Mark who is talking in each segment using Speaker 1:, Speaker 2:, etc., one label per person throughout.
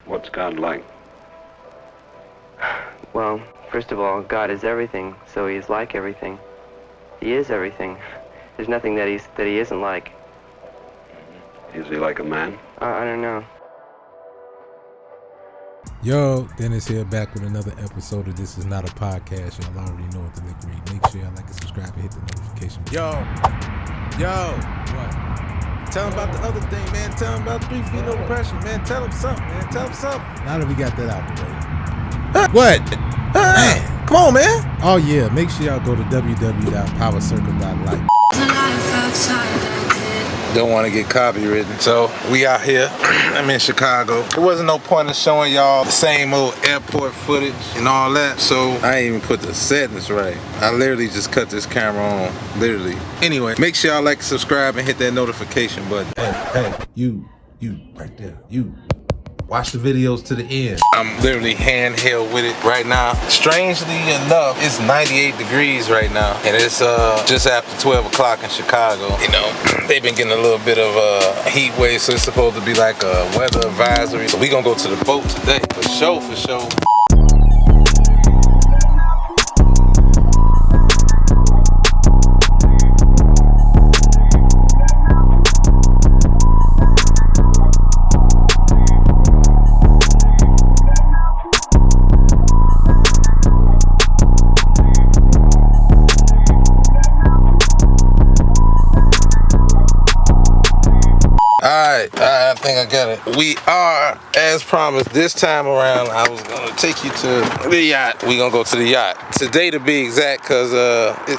Speaker 1: What's God like?
Speaker 2: Well, first of all, God is everything, so he is like everything. He is everything. There's nothing that he isn't like.
Speaker 1: Is he like a man?
Speaker 2: I don't know.
Speaker 3: Yo, Dennis here, back with another episode of This Is Not a Podcast. Y'all already know what the lick read. Make sure y'all like and subscribe and hit the notification. Yo, what? Tell him about the other thing, man. Tell him about 3 feet no pressure, man. Tell him something, man. Tell him something. Now that we got that out the way. What? Man, come on, man. Oh yeah, make sure y'all go to www.powercircle.life. Don't want to get copywritten, so we out here. I'm in Chicago. There wasn't no point in showing y'all the same old airport footage and all that, so I ain't even put the settings right. I literally just cut this camera on, literally. Anyway, make sure y'all like, subscribe, and hit that notification button. Hey, you right there, you. Watch the videos to the end. I'm literally handheld with it right now. Strangely enough, it's 98 degrees right now. And it's just after 12 o'clock in Chicago. You know, they've been getting a little bit of a heat wave, so it's supposed to be like a weather advisory. So we gonna go to the boat today, for sure. I think I got it. We are, as promised, this time around, I was going to take you to the yacht. We going to go to the yacht. Today to be exact, because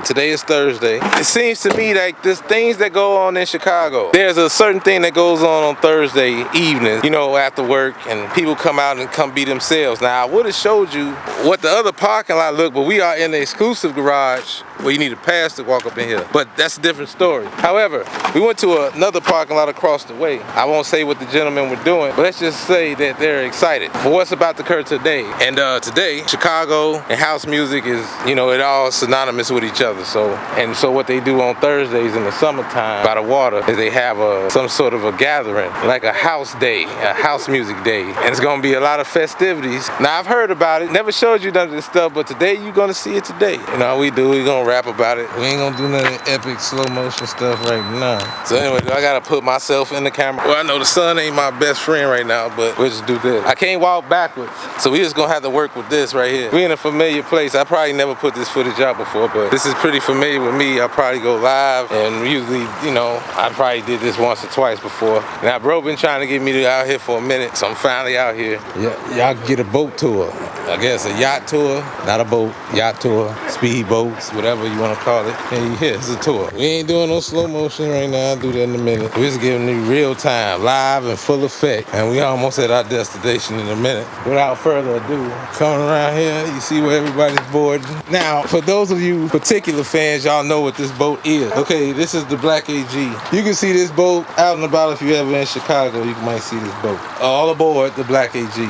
Speaker 3: today is Thursday. It seems to me like there's things that go on in Chicago. There's a certain thing that goes on Thursday evening, you know, after work, and people come out and come be themselves. Now, I would have showed you what the other parking lot looked, but we are in the exclusive garage where you need a pass to walk up in here. But that's a different story. However, we went to another parking lot across the way. I won't say what the gentlemen were doing, but let's just say that they're excited for what's about to occur today. And today, Chicago and house music is, you know, it all synonymous with each other. So what they do on Thursdays in the summertime by the water is they have some sort of a gathering, like a house day, a house music day. And it's gonna be a lot of festivities. Now, I've heard about it, never showed you none of this stuff, but today you're gonna see it today. You know, we gonna rap about it. We ain't gonna do none of the epic slow motion stuff right now. So anyway, I gotta put myself in the camera. Well, I know the sun ain't my best friend right now, but we'll just do this. I can't walk backwards, so we just gonna have to work with this right here. We in a familiar place. I probably never put this footage out before, but this is pretty familiar with me. I probably go live, and usually, you know, I probably did this once or twice before. Now, bro been trying to get me out here for a minute, so I'm finally out here. Yeah, y'all can get a boat tour. I guess a yacht tour, not a boat, yacht tour, speed boats, whatever you want to call it. And here, it's a tour. We ain't doing no slow motion right now. I'll do that in a minute. We're just giving you real time, live and full effect. And we almost at our destination in a minute. Without further ado, coming around here, you see where everybody's boarding. Now, for those of you particular fans, y'all know what this boat is. Okay, this is the Black AG. You can see this boat out and about if you ever in Chicago. You might see this boat. All aboard the Black AG.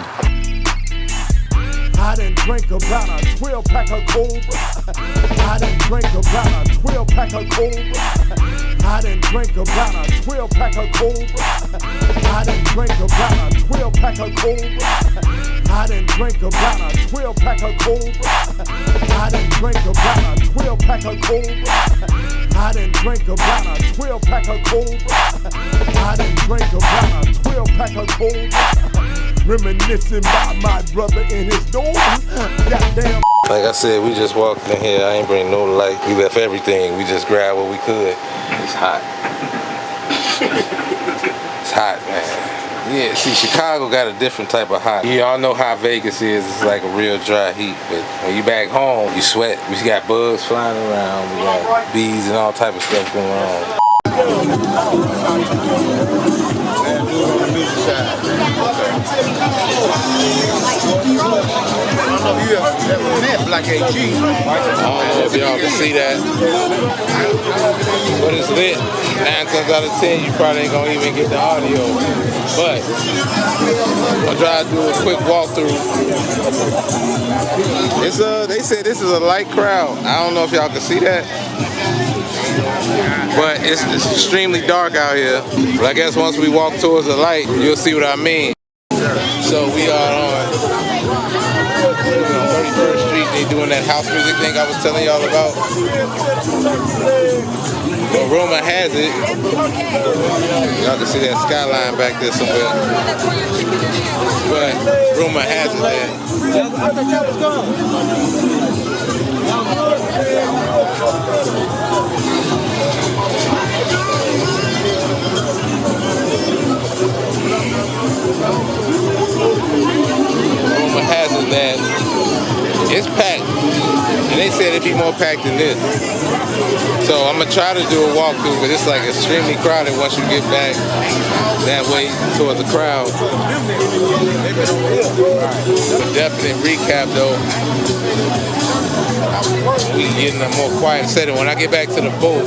Speaker 4: I done drank about a 12-pack of Cobra. I done drank about a 12-pack of Cobra. I done drank about a 12-pack of Cobra. I done drank about a 12-pack of Cobra. I done drank about a 12-pack of Cobra. I done drank about a 12-pack of Cobra. I done drank about a 12-pack of Cobra. I done drank about a 12-pack of Cobra. Reminiscing about my brother in his dome. Goddamn.
Speaker 3: Like I said, we just walked in here. I ain't bring no light. We left everything. We just grabbed what we could. It's hot. It's hot, man. Yeah, see, Chicago got a different type of hot. You all know how Vegas is. It's like a real dry heat. But when you back home, you sweat. We got bugs flying around. We got bees and all type of stuff going on.
Speaker 5: Black AG.
Speaker 3: I don't know if y'all can see that, but it's lit. 9 times out of 10, you probably ain't gonna even get the audio. But I'll try to do a quick walkthrough. They said this is a light crowd. I don't know if y'all can see that, but it's extremely dark out here. But I guess once we walk towards the light, you'll see what I mean. So we are on 31st Street. They doing that house music thing I was telling y'all about. Well, rumor has it, y'all can see that skyline back there somewhere. But rumor has it that it's packed, and they said it'd be more packed than this. So I'm gonna try to do a walkthrough, but it's like extremely crowded once you get back that way towards the crowd. Definite recap though. We get in a more quiet setting. When I get back to the boat,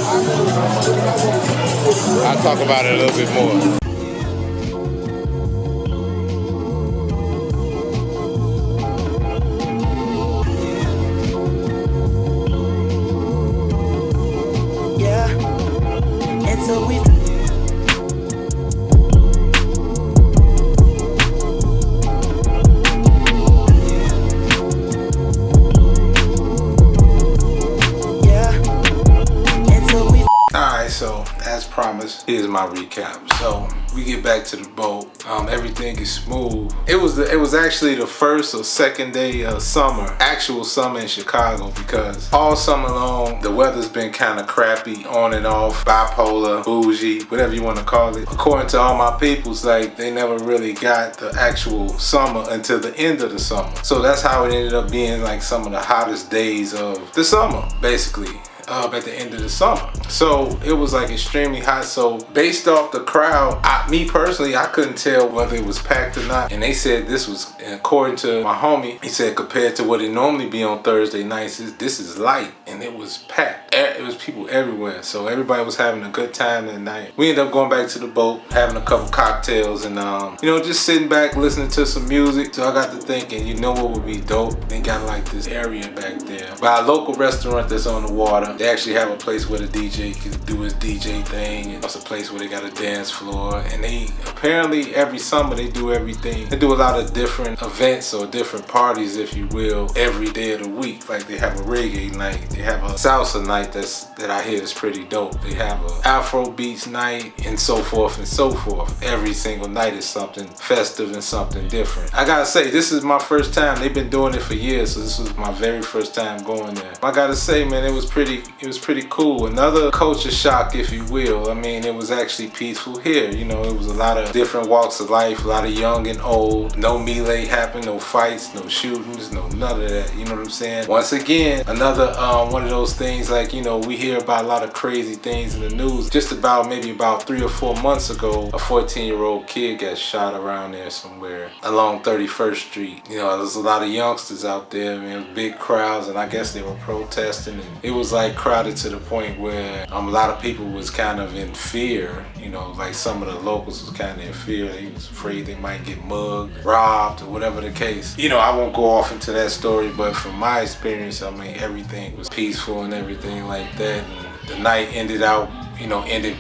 Speaker 3: I'll talk about it a little bit more. So as promised, here's my recap. So we get back to the boat. Everything is smooth. It was actually the first or second day of summer, actual summer in Chicago, because all summer long the weather's been kind of crappy, on and off, bipolar, bougie, whatever you want to call it. According to all my peoples, like they never really got the actual summer until the end of the summer. So that's how it ended up being like some of the hottest days of the summer, basically. At the end of the summer. So it was like extremely hot. So based off the crowd, me personally, I couldn't tell whether it was packed or not. And they said this was, according to my homie, he said compared to what it normally be on Thursday nights, this is light, and it was packed. It was people everywhere. So everybody was having a good time that night. We ended up going back to the boat, having a couple cocktails, and you know, just sitting back listening to some music. So I got to thinking, you know what would be dope? They got like this area back there by a local restaurant that's on the water. They actually have a place where the DJ can do his DJ thing, and it's a place where they got a dance floor, and they apparently every summer they do everything. They do a lot of different events or different parties, if you will, every day of the week. Like they have a reggae night, they have a salsa night that I hear is pretty dope. They have a Afro beats night, and so forth and so forth. Every single night is something festive and something different. I gotta say, this is my first time. They've been doing it for years, so this was my very first time going there. I gotta say, man, it was pretty cool. Another culture shock, if you will. I mean, it was actually peaceful here. You know, it was a lot of different walks of life, a lot of young and old. No melee happened, no fights, no shootings, no none of that. You know what I'm saying? Once again, another one of those things, like, you know, we hear about a lot of crazy things in the news. Just about maybe about 3 or 4 months ago, a 14-year-old kid got shot around there somewhere along 31st Street. You know, there's a lot of youngsters out there, man, big crowds, and I guess they were protesting, and it was like crowded to the point where a lot of people was kind of in fear. You know, like some of the locals was kind of in fear. They was afraid they might get mugged, robbed, or whatever the case. You know, I won't go off into that story, but from my experience, I mean, everything was peaceful and everything like that. And the night ended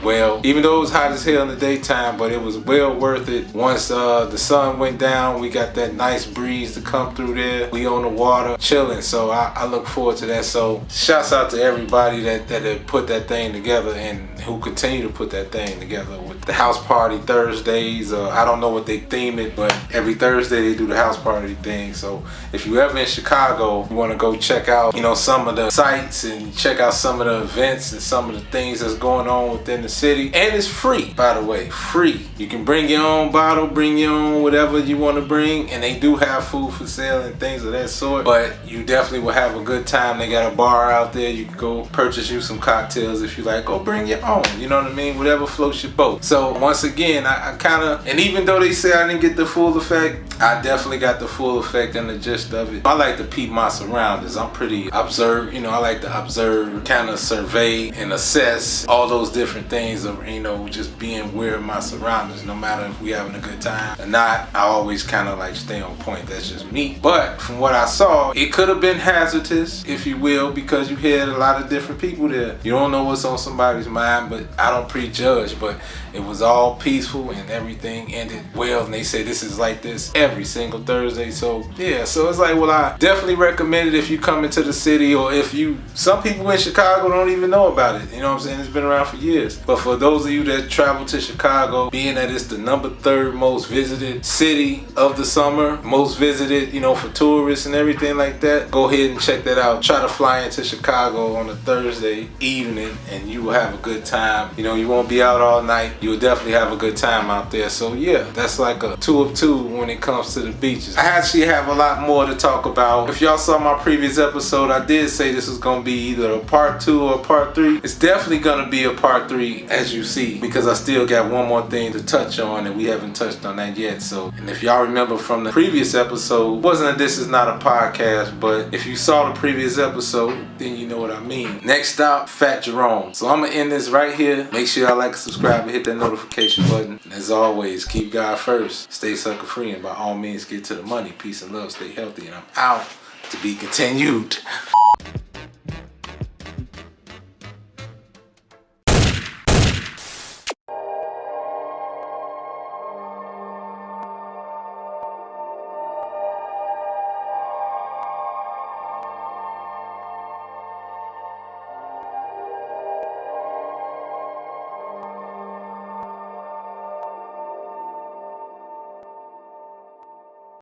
Speaker 3: well. Even though it was hot as hell in the daytime, but it was well worth it. Once the sun went down, we got that nice breeze to come through there. We on the water, chilling. So I look forward to that. So shouts out to everybody that had put that thing together and who continue to put that thing together with the house party Thursdays. I don't know what they theme it, but every Thursday they do the house party thing. So if you ever in Chicago, you want to go check out, you know, some of the sites and check out some of the events and some of the things that's going on within the city. And it's free, by the way, free. You can bring your own bottle, bring your own whatever you want to bring, and they do have food for sale and things of that sort, but you definitely will have a good time. They got a bar out there. You can go purchase you some cocktails if you like. Go bring your own, you know what I mean? Whatever floats your boat. So once again, I kind of, and even though they say I didn't get the full effect, I definitely got the full effect and the gist of it. I like to peep my surroundings. I'm pretty observant, you know, I like to observe, kind of survey and assess all those different things of, you know, just being aware of my surroundings. No matter if we having a good time or not, I always kind of like stay on point. That's just me. But from what I saw, it could have been hazardous, if you will, because you had a lot of different people there. You don't know what's on somebody's mind, but I don't prejudge, but it It was all peaceful and everything ended well, and they say this is like this every single Thursday. So yeah, so it's like, well, I definitely recommend it if you come into the city, or if you, some people in Chicago don't even know about it, you know what I'm saying? It's been around for years. But for those of you that travel to Chicago, being that it's the number 3rd most visited city of the summer, most visited, you know, for tourists and everything like that, go ahead and check that out. Try to fly into Chicago on a Thursday evening and you will have a good time. You know, you won't be out all night. You'll definitely have a good time out there. So yeah, that's like a 2 of 2 when it comes to the beaches. I actually have a lot more to talk about. If y'all saw my previous episode, I did say this was gonna be either a part 2 or a part 3. It's definitely gonna be a part 3, as you see, because I still got one more thing to touch on and we haven't touched on that yet. So, and if y'all remember from the previous episode, it wasn't a This Is Not a Podcast, but if you saw the previous episode, then you know what I mean. Next stop, Fat Jerome. So I'm gonna end this right here. Make sure y'all like and subscribe and hit that notification button. And as always, keep God first, stay sucker free, and by all means get to the money. Peace and love, stay healthy, and I'm out. To be continued.